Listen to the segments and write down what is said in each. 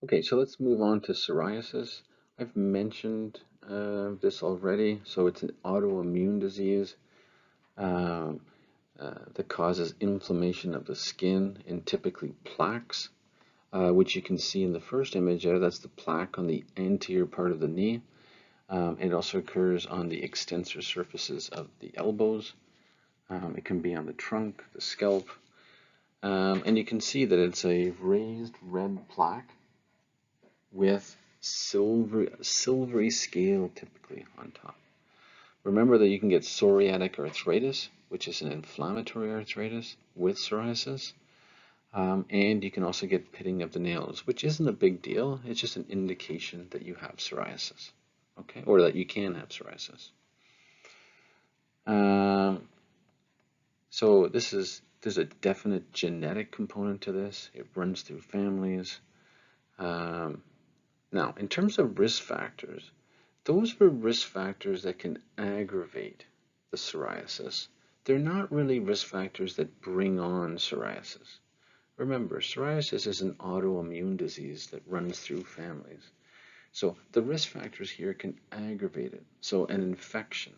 Okay, so let's move on to psoriasis. I've mentioned this already. So it's an autoimmune disease um, that causes inflammation of the skin and typically plaques, which you can see in the first image there. That's the plaque on the anterior part of the knee. It also occurs on the extensor surfaces of the elbows. It can be on the trunk, the scalp, and you can see that it's a raised red plaque with silvery scale typically on top. Remember that you can get psoriatic arthritis, which is an inflammatory arthritis with psoriasis, and you can also get pitting of the nails, which isn't a big deal. It's just an indication that you have psoriasis, okay, or that you can have psoriasis. Um, so there's a definite genetic component to this. It runs through families. Um, Now, in terms of risk factors, those are risk factors that can aggravate the psoriasis. They're not really risk factors that bring on psoriasis. Remember, psoriasis is an autoimmune disease that runs through families. So the risk factors here can aggravate it. So an infection,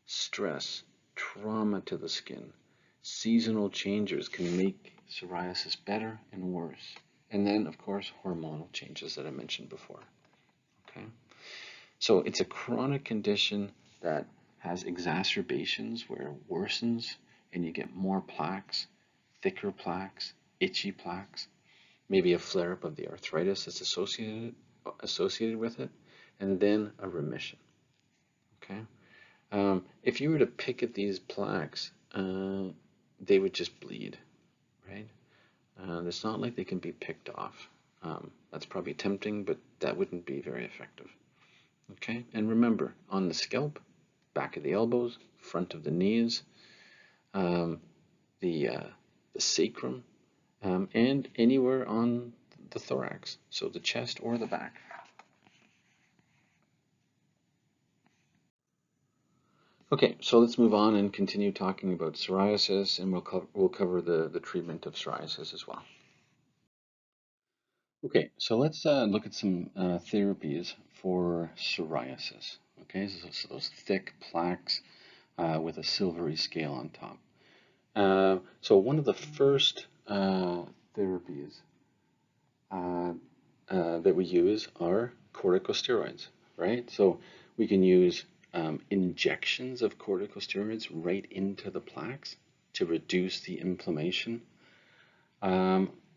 stress, trauma to the skin, seasonal changes can make psoriasis better and worse. And then, of course, hormonal changes that I mentioned before. Okay, so it's a chronic condition that has exacerbations where it worsens and you get more plaques, thicker plaques, itchy plaques, maybe a flare-up of the arthritis that's associated with it, and then a remission. Okay, if you were to pick at these plaques, they would just bleed, right? It's not like they can be picked off. That's probably tempting, but that wouldn't be very effective. Okay, and remember, on the scalp, back of the elbows, front of the knees, um, the uh, the sacrum, and anywhere on the thorax, so the chest or the back. Okay, so let's move on and continue talking about psoriasis, and we'll cover the treatment of psoriasis as well. Okay, so let's look at some therapies for psoriasis. Okay, so those thick plaques with a silvery scale on top. So one of the first therapies uh, that we use are corticosteroids, right? So we can use injections of corticosteroids right into the plaques to reduce the inflammation.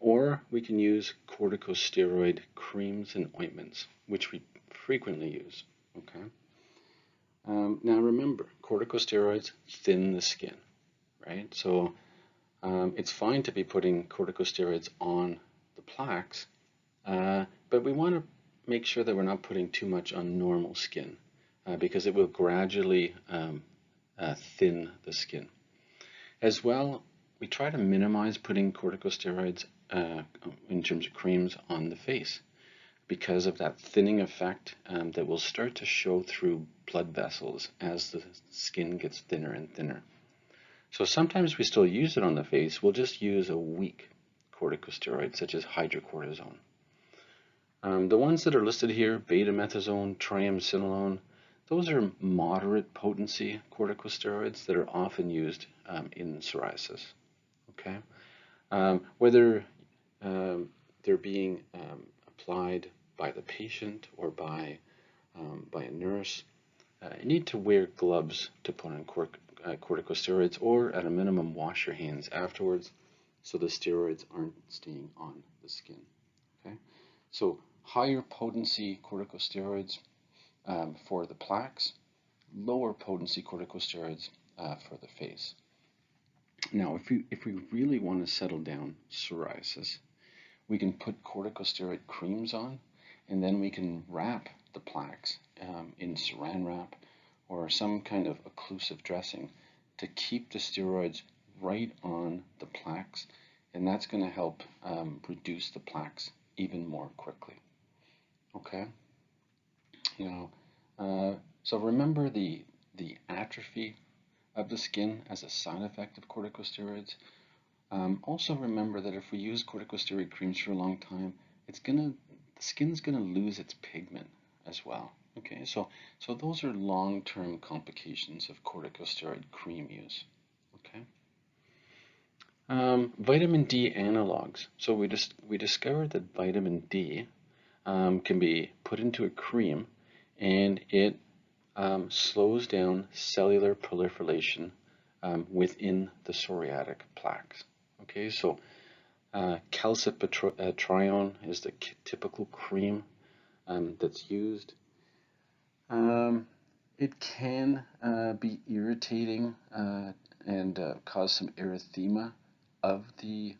Or we can use corticosteroid creams and ointments, which we frequently use. Okay. Now remember, corticosteroids thin the skin, right? So it's fine to be putting corticosteroids on the plaques, but we want to make sure that we're not putting too much on normal skin because it will gradually thin the skin. As well, we try to minimize putting corticosteroids in terms of creams on the face because of that thinning effect that will start to show through blood vessels as the skin gets thinner and thinner. So sometimes we still use it on the face. We'll just use a weak corticosteroid such as hydrocortisone. The ones that are listed here, betamethasone, triamcinolone, those are moderate potency corticosteroids that are often used in psoriasis. Okay, whether they're being applied by the patient or by a nurse, you need to wear gloves to put on corticosteroids, or at a minimum wash your hands afterwards so the steroids aren't staying on the skin. Okay, so higher potency corticosteroids for the plaques, lower potency corticosteroids for the face. Now, if we really want to settle down psoriasis, we can put corticosteroid creams on, and then we can wrap the plaques in saran wrap or some kind of occlusive dressing to keep the steroids right on the plaques, and that's going to help reduce the plaques even more quickly. Okay, so remember the atrophy of the skin as a side effect of corticosteroids. Also remember that if we use corticosteroid creams for a long time, the skin's going to lose its pigment as well. Okay, so those are long-term complications of corticosteroid cream use. Okay. Vitamin D analogs. So we discovered that vitamin D can be put into a cream, and it slows down cellular proliferation within the psoriatic plaques. Okay, so calcipotrione is the typical cream that's used. It can be irritating and cause some erythema of the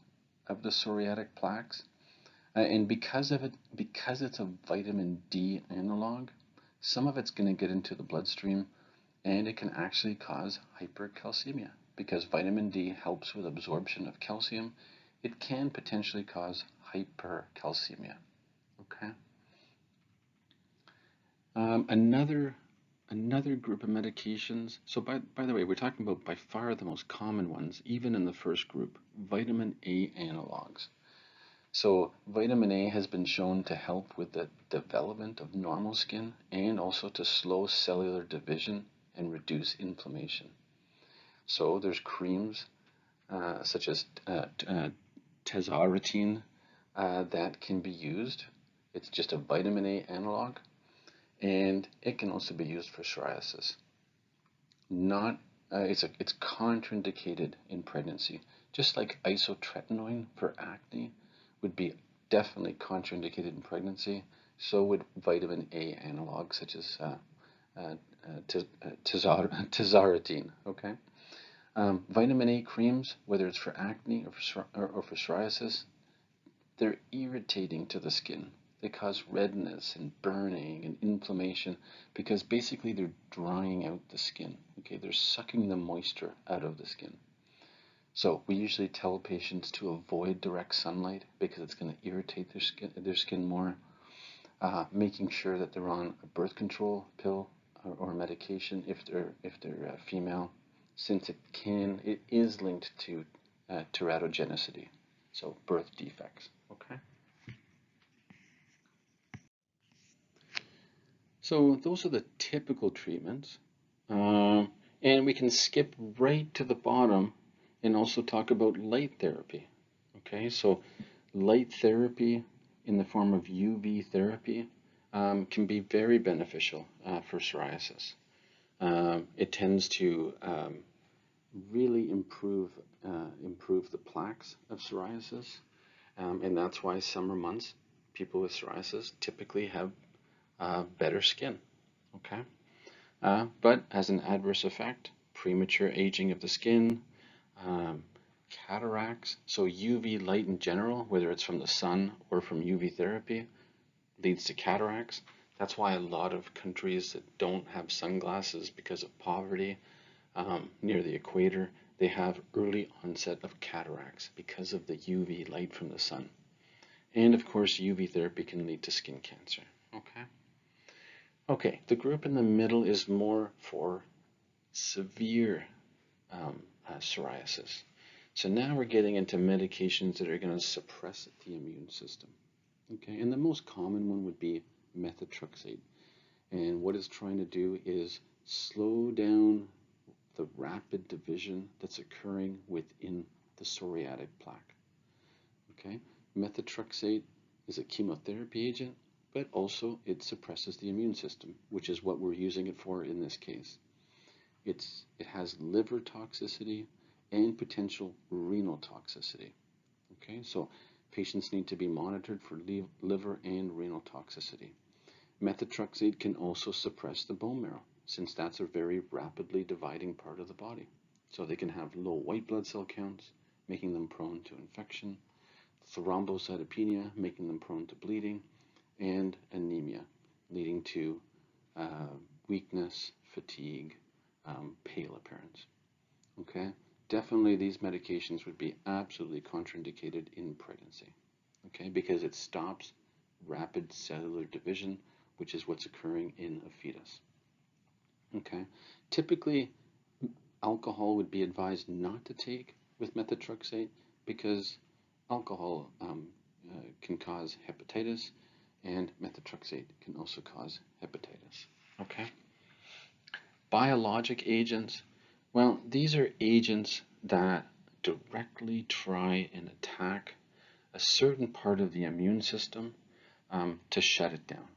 psoriatic plaques. And because it's a vitamin D analog, some of it's going to get into the bloodstream, and it can actually cause hypercalcemia. Because vitamin D helps with absorption of calcium, it can potentially cause hypercalcemia. Okay. Another group of medications. So by the way, we're talking about by far the most common ones, even in the first group, vitamin A analogs. So vitamin A has been shown to help with the development of normal skin and also to slow cellular division and reduce inflammation. So there's creams such as tazarotene that can be used. It's just a vitamin A analog, and it can also be used for psoriasis. It's contraindicated in pregnancy, just like isotretinoin for acne would be definitely contraindicated in pregnancy. So would vitamin A analogs such as tazarotene. Okay. Vitamin A creams, whether it's for acne or for psoriasis, they're irritating to the skin. They cause redness and burning and inflammation because basically they're drying out the skin. Okay, they're sucking the moisture out of the skin. So we usually tell patients to avoid direct sunlight because it's going to irritate their skin more. Making sure that they're on a birth control pill or medication if they're female, since it is linked to teratogenicity, so birth defects. Okay. So those are the typical treatments, and we can skip right to the bottom and also talk about light therapy. Okay, so light therapy in the form of UV therapy can be very beneficial for psoriasis. It tends to really improve the plaques of psoriasis, and that's why summer months people with psoriasis typically have better skin. Okay, but as an adverse effect, premature aging of the skin, cataracts. So UV light in general, whether it's from the sun or from UV therapy, leads to cataracts. That's why a lot of countries that don't have sunglasses because of poverty near the equator, they have early onset of cataracts because of the UV light from the sun. And of course, UV therapy can lead to skin cancer. Okay. Okay, the group in the middle is more for severe psoriasis. So now we're getting into medications that are going to suppress the immune system. Okay, and the most common one would be methotrexate. And what it's trying to do is slow down the rapid division that's occurring within the psoriatic plaque. Okay, methotrexate is a chemotherapy agent, but also it suppresses the immune system, which is what we're using it for in this case. It has liver toxicity and potential renal toxicity. Okay, so patients need to be monitored for liver and renal toxicity. Methotrexate can also suppress the bone marrow, since that's a very rapidly dividing part of the body. So they can have low white blood cell counts, making them prone to infection, thrombocytopenia, making them prone to bleeding, and anemia, leading to weakness, fatigue, pale appearance. Okay, definitely these medications would be absolutely contraindicated in pregnancy. Okay, because it stops rapid cellular division, which is what's occurring in a fetus. Okay, typically alcohol would be advised not to take with methotrexate because alcohol can cause hepatitis and methotrexate can also cause hepatitis. Okay. Biologic agents, well, these are agents that directly try and attack a certain part of the immune system to shut it down.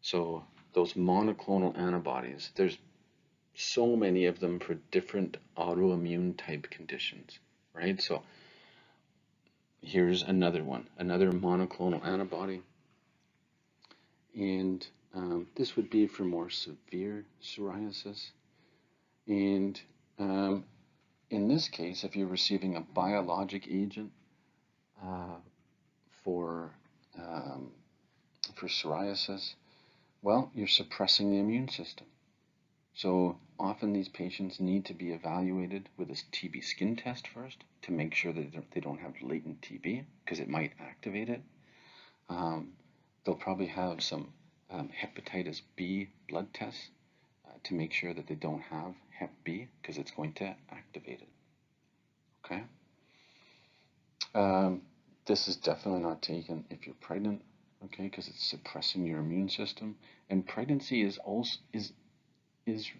So those monoclonal antibodies, there's so many of them for different autoimmune type conditions, right? So here's another one, another monoclonal antibody. And this would be for more severe psoriasis. And in this case, if you're receiving a biologic agent for psoriasis, well, you're suppressing the immune system. So often these patients need to be evaluated with a TB skin test first to make sure that they don't have latent TB, because it might activate it. They'll probably have some hepatitis B blood tests to make sure that they don't have hep B, because it's going to activate it. Okay. This is definitely not taken if you're pregnant, okay, because it's suppressing your immune system. And pregnancy is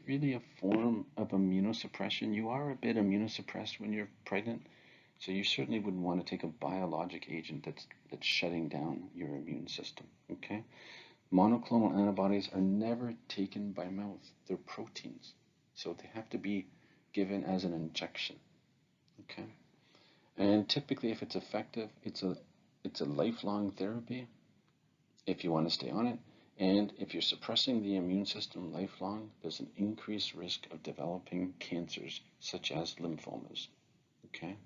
really a form of immunosuppression. You are a bit immunosuppressed when you're pregnant, so you certainly wouldn't want to take a biologic agent that's shutting down your immune system. Okay. Monoclonal antibodies are never taken by mouth. They're proteins, so they have to be given as an injection. Okay. And typically, if it's effective, it's a lifelong therapy if you want to stay on it. And if you're suppressing the immune system lifelong, there's an increased risk of developing cancers such as lymphomas. Okay.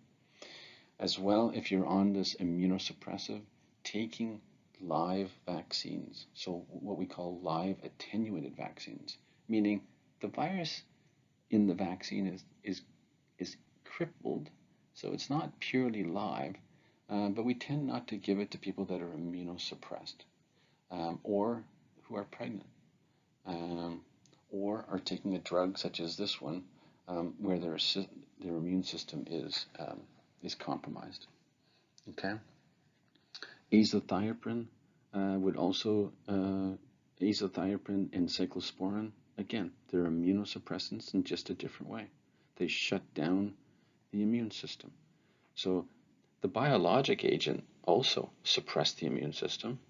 As well, if you're on this immunosuppressive, taking live vaccines, so what we call live attenuated vaccines, meaning the virus in the vaccine is crippled, so it's not purely live, but we tend not to give it to people that are immunosuppressed or who are pregnant or are taking a drug such as this one where their immune system is compromised. Okay. Azathioprine would also, azathioprine and cyclosporin, again, they're immunosuppressants in just a different way. They shut down the immune system. So the biologic agent also suppressed the immune system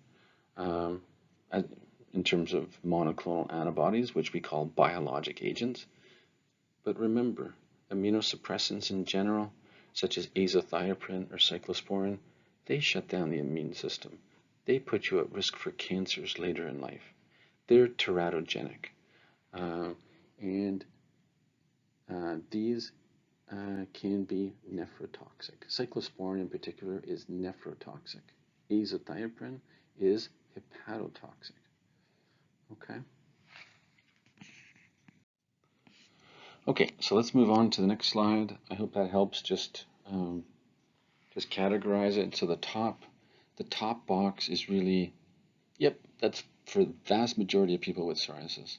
in terms of monoclonal antibodies, which we call biologic agents. But remember, immunosuppressants in general, such as azathioprine or cyclosporin, they shut down the immune system. They put you at risk for cancers later in life. They're teratogenic. And these can be nephrotoxic. Cyclosporin in particular is nephrotoxic. Azathioprine is hepatotoxic. Okay. Okay, so let's move on to the next slide. I hope that helps just categorize it. So the top box is really, yep, that's for the vast majority of people with psoriasis.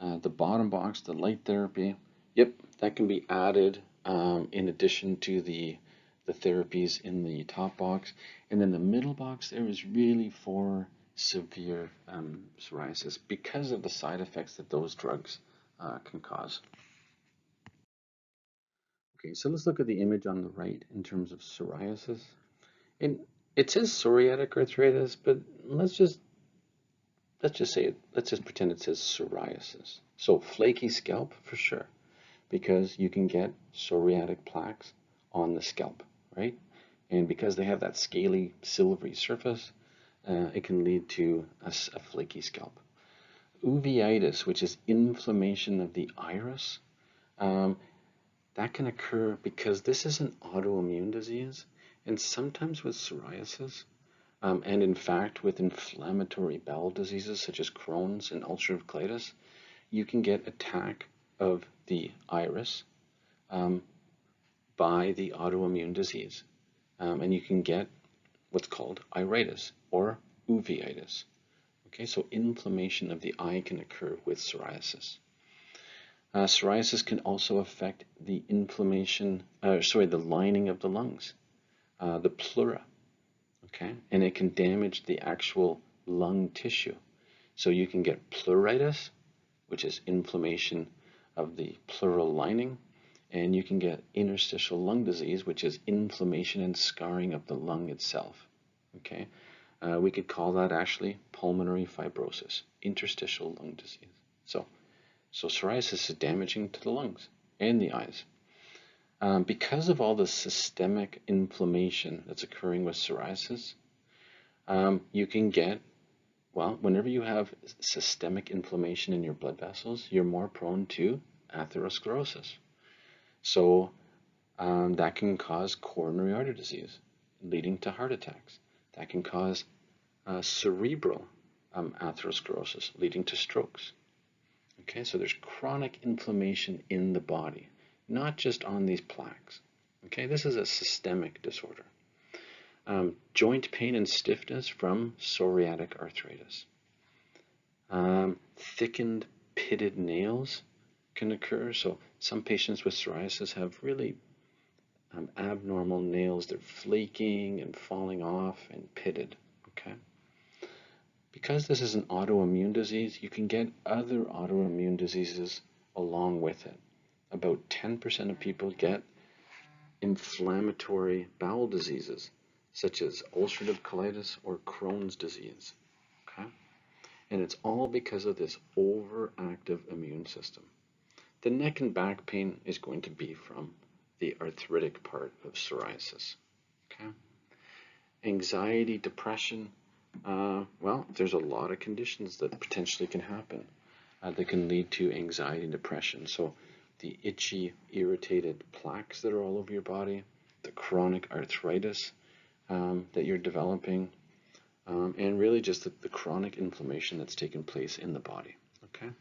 The bottom box, the light therapy, yep, that can be added in addition to the therapies in the top box. And then the middle box there is really for severe psoriasis because of the side effects that those drugs can cause. Okay, so let's look at the image on the right in terms of psoriasis. And it says psoriatic arthritis, but let's just pretend it says psoriasis. So flaky scalp for sure, because you can get psoriatic plaques on the scalp, right? And because they have that scaly, silvery surface, it can lead to a flaky scalp. Uveitis, which is inflammation of the iris, that can occur because this is an autoimmune disease, and sometimes with psoriasis, and in fact with inflammatory bowel diseases such as Crohn's and ulcerative colitis, you can get attack of the iris by the autoimmune disease, and you can get what's called iritis or uveitis. Okay, so inflammation of the eye can occur with psoriasis. Psoriasis can also affect the the lining of the lungs, the pleura, okay? And it can damage the actual lung tissue. So you can get pleuritis, which is inflammation of the pleural lining, and you can get interstitial lung disease, which is inflammation and scarring of the lung itself. Okay, we could call that actually pulmonary fibrosis, interstitial lung disease. So psoriasis is damaging to the lungs and the eyes. Because of all the systemic inflammation that's occurring with psoriasis, you can get, well, whenever you have systemic inflammation in your blood vessels, you're more prone to atherosclerosis. So that can cause coronary artery disease, leading to heart attacks. That can cause cerebral atherosclerosis, leading to strokes. Okay, so there's chronic inflammation in the body, not just on these plaques. Okay, this is a systemic disorder. Joint pain and stiffness from psoriatic arthritis. Thickened, pitted nails can occur. So some patients with psoriasis have really abnormal nails. They're flaking and falling off and pitted. Okay. Because this is an autoimmune disease, you can get other autoimmune diseases along with it. About 10% of people get inflammatory bowel diseases, such as ulcerative colitis or Crohn's disease. Okay? And it's all because of this overactive immune system. The neck and back pain is going to be from the arthritic part of psoriasis. Okay? Anxiety, depression, well, there's a lot of conditions that potentially can happen that can lead to anxiety and depression. So the itchy, irritated plaques that are all over your body, the chronic arthritis that you're developing, and really just the chronic inflammation that's taken place in the body. Okay,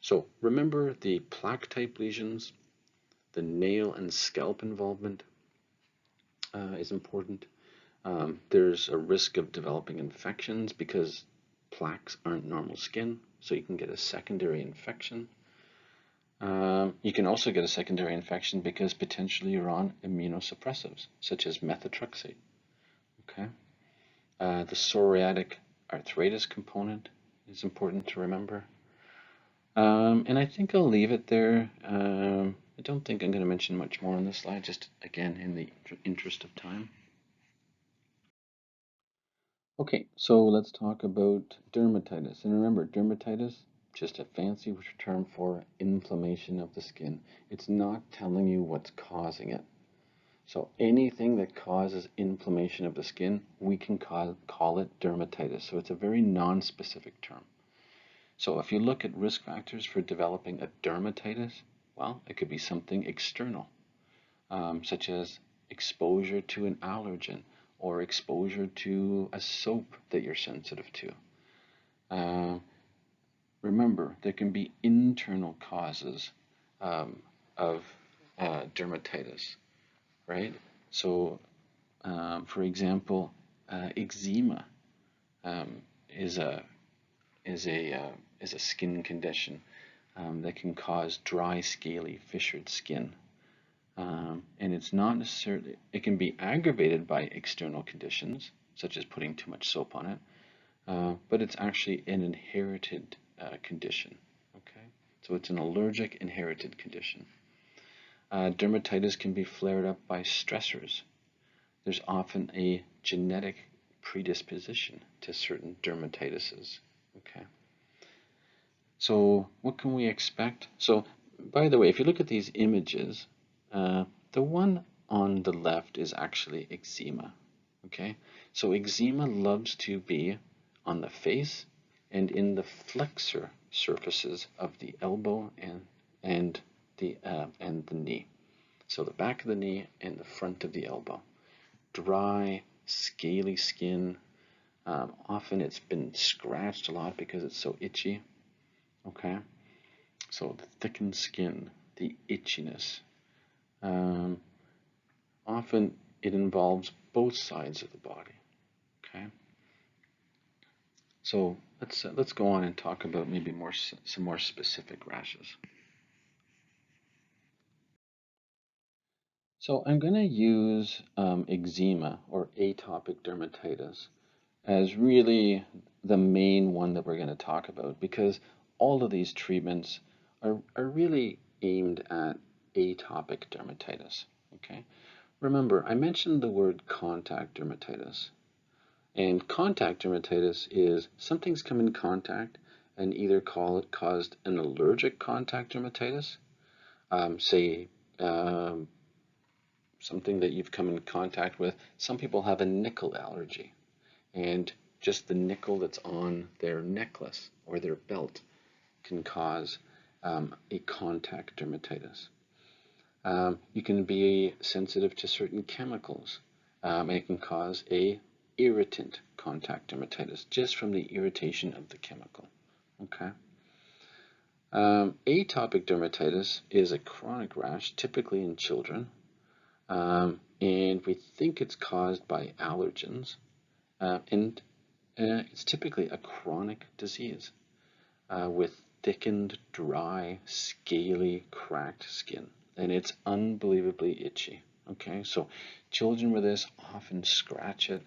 so remember the plaque type lesions, the nail and scalp involvement is important. There's a risk of developing infections because plaques aren't normal skin, so you can get a secondary infection. You can also get a secondary infection because potentially you're on immunosuppressives, such as methotrexate. Okay, the psoriatic arthritis component is important to remember. And I think I'll leave it there. I don't think I'm going to mention much more on this slide, just again in the interest of time. Okay, so let's talk about dermatitis. And remember, dermatitis, just a fancy term for inflammation of the skin. It's not telling you what's causing it. So anything that causes inflammation of the skin, we can call it dermatitis. So it's a very non-specific term. So if you look at risk factors for developing a dermatitis, well, it could be something external, such as exposure to an allergen or exposure to a soap that you're sensitive to. Remember, there can be internal causes of dermatitis, right? So, for example, eczema is a skin condition that can cause dry, scaly, fissured skin. And it's not necessarily, it can be aggravated by external conditions, such as putting too much soap on it, but it's actually an inherited condition. Okay, so it's an allergic inherited condition. Dermatitis can be flared up by stressors. There's often a genetic predisposition to certain dermatitises. Okay. So what can we expect? So, by the way, if you look at these images, the one on the left is actually eczema. Okay. So eczema loves to be on the face and in the flexor surfaces of the elbow and the knee. So the back of the knee and the front of the elbow. Dry, scaly skin. Often it's been scratched a lot because it's so itchy. Okay, so the thickened skin, the itchiness. Often it involves both sides of the body. Okay, so let's go on and talk about maybe some more specific rashes. So I'm going to use eczema or atopic dermatitis as really the main one that we're going to talk about, because all of these treatments are really aimed at atopic dermatitis. Okay, remember I mentioned the word contact dermatitis, and contact dermatitis is something's come in contact and either caused an allergic contact dermatitis, say something that you've come in contact with. Some people have a nickel allergy, and just the nickel that's on their necklace or their belt can cause a contact dermatitis. You can be sensitive to certain chemicals, and it can cause a irritant contact dermatitis just from the irritation of the chemical. Okay. Atopic dermatitis is a chronic rash, typically in children, and we think it's caused by allergens, and it's typically a chronic disease with thickened, dry, scaly, cracked skin, and it's unbelievably itchy. Okay, so children with this often scratch it.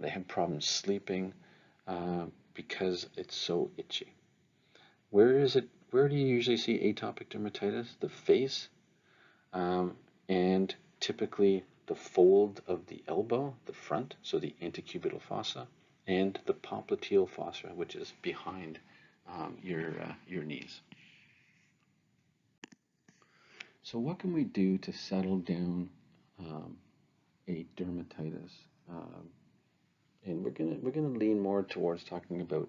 They have problems sleeping because it's so itchy. Where do you usually see atopic dermatitis? The face, and typically the fold of the elbow, the front, so the antecubital fossa, and the popliteal fossa, which is behind your knees. So what can we do to settle down a dermatitis? And we're gonna lean more towards talking about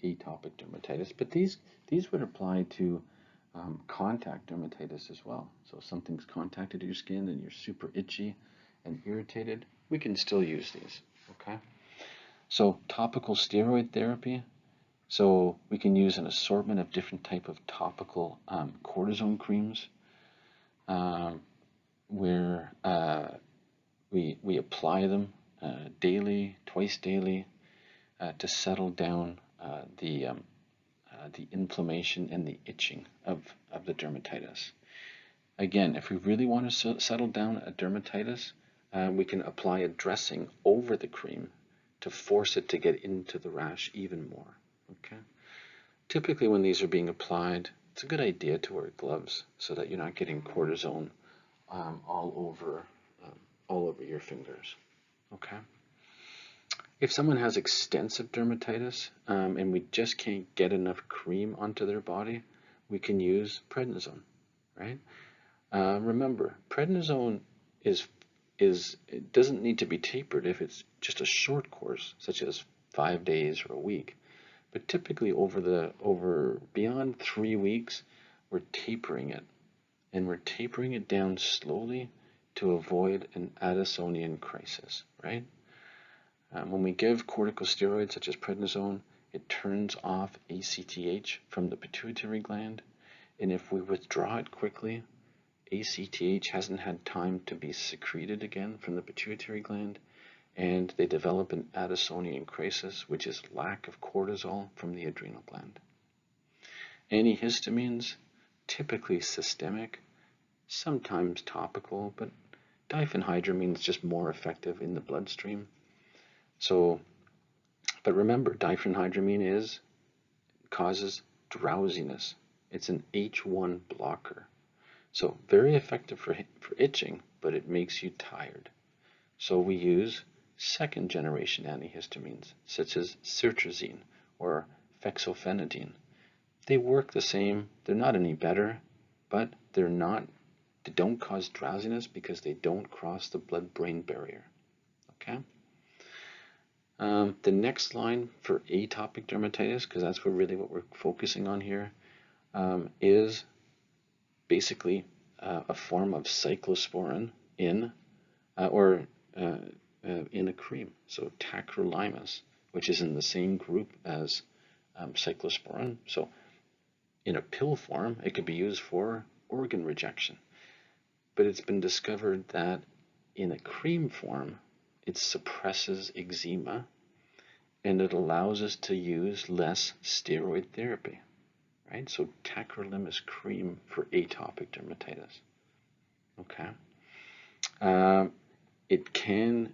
atopic dermatitis, but these would apply to contact dermatitis as well. So if something's contacted your skin and you're super itchy and irritated, we can still use these. Okay. So topical steroid therapy. So we can use an assortment of different type of topical cortisone creams, where we apply them daily, twice daily, to settle down the inflammation and the itching of the dermatitis. Again, if we really want to settle down a dermatitis, we can apply a dressing over the cream to force it to get into the rash even more. Okay. Typically, when these are being applied, it's a good idea to wear gloves so that you're not getting cortisone all over your fingers. Okay. If someone has extensive dermatitis and we just can't get enough cream onto their body, we can use prednisone, right? Remember, prednisone it doesn't need to be tapered if it's just a short course, such as 5 days or a week. But typically over beyond 3 weeks, we're tapering it, and we're tapering it down slowly to avoid an Addisonian crisis, right? When we give corticosteroids such as prednisone, it turns off ACTH from the pituitary gland, and if we withdraw it quickly, ACTH hasn't had time to be secreted again from the pituitary gland, and they develop an Addisonian crisis, which is lack of cortisol from the adrenal gland. Antihistamines, typically systemic, sometimes topical, but diphenhydramine is just more effective in the bloodstream. So, but remember, diphenhydramine causes drowsiness. It's an H1 blocker. So very effective for itching, but it makes you tired. So we use second generation antihistamines, such as cetirizine or fexofenadine. They work the same. They're not any better, but they don't cause drowsiness because they don't cross the blood-brain barrier. Okay. The next line for atopic dermatitis, because that's really what we're focusing on here, is basically a form of cyclosporin in a cream. So tacrolimus, which is in the same group as cyclosporin. So in a pill form, it could be used for organ rejection. But it's been discovered that in a cream form, it suppresses eczema, and it allows us to use less steroid therapy. Right? So tacrolimus cream for atopic dermatitis. Okay. It can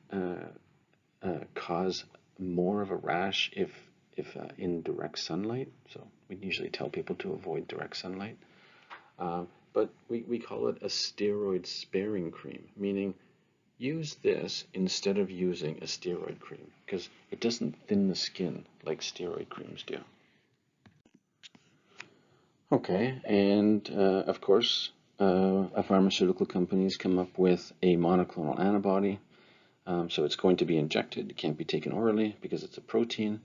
cause more of a rash if if in direct sunlight. So we usually tell people to avoid direct sunlight. But we call it a steroid-sparing cream, meaning use this instead of using a steroid cream because it doesn't thin the skin like steroid creams do. Okay, and of course, pharmaceutical companies come up with a monoclonal antibody. So it's going to be injected. It can't be taken orally because it's a protein,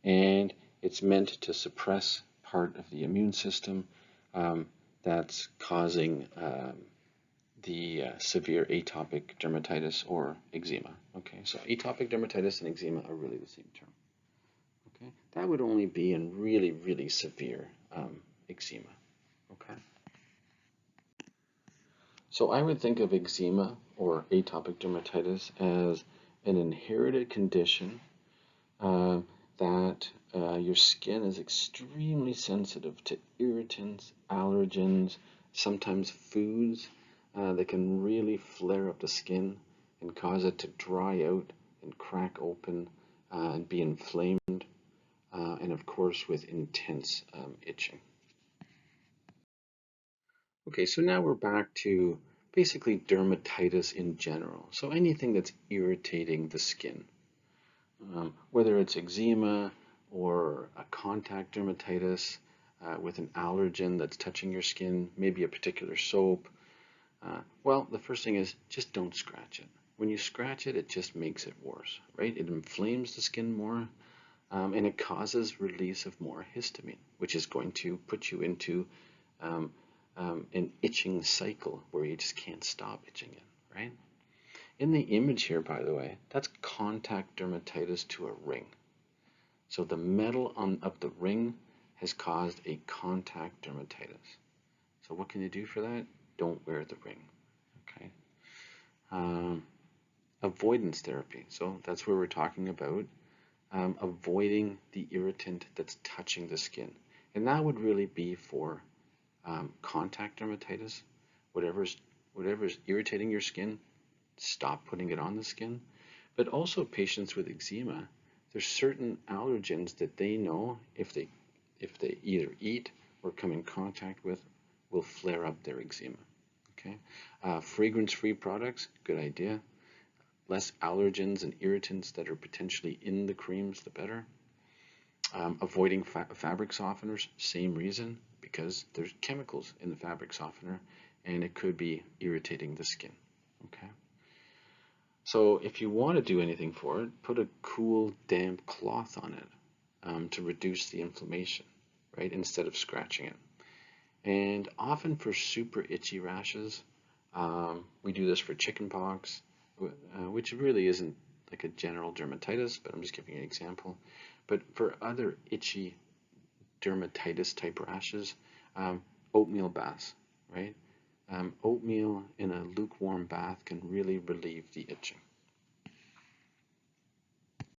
and it's meant to suppress part of the immune system that's causing the severe atopic dermatitis or eczema. Okay, so atopic dermatitis and eczema are really the same term. Okay, that would only be in really, really severe eczema. Okay. So I would think of eczema or atopic dermatitis as an inherited condition that your skin is extremely sensitive to irritants, allergens, sometimes foods that can really flare up the skin and cause it to dry out and crack open and be inflamed, and of course with intense itching. Okay, so now we're back to basically dermatitis in general. So anything that's irritating the skin, whether it's eczema or a contact dermatitis with an allergen that's touching your skin, maybe a particular soap. Well, the first thing is just don't scratch it. When you scratch it, it just makes it worse, right? It inflames the skin more, and it causes release of more histamine, which is going to put you into an itching cycle where you just can't stop itching it, right? In the image here, by the way, that's contact dermatitis to a ring. So the metal of the ring has caused a contact dermatitis. So what can you do for that? Don't wear the ring, okay? Avoidance therapy. So that's where we're talking about avoiding the irritant that's touching the skin. And that would really be for contact dermatitis. Whatever's irritating your skin, stop putting it on the skin. But also patients with eczema, there's certain allergens that they know if they either eat or come in contact with will flare up their eczema. Okay, fragrance-free products, good idea. Less allergens and irritants that are potentially in the creams, the better. Avoiding fabric softeners, same reason, because there's chemicals in the fabric softener and it could be irritating the skin. Okay. So if you want to do anything for it, put a cool, damp cloth on it to reduce the inflammation, right, instead of scratching it. And often for super itchy rashes, we do this for chickenpox, which really isn't like a general dermatitis, but I'm just giving you an example. But for other itchy dermatitis type rashes, oatmeal baths, right? Oatmeal in a lukewarm bath can really relieve the itching.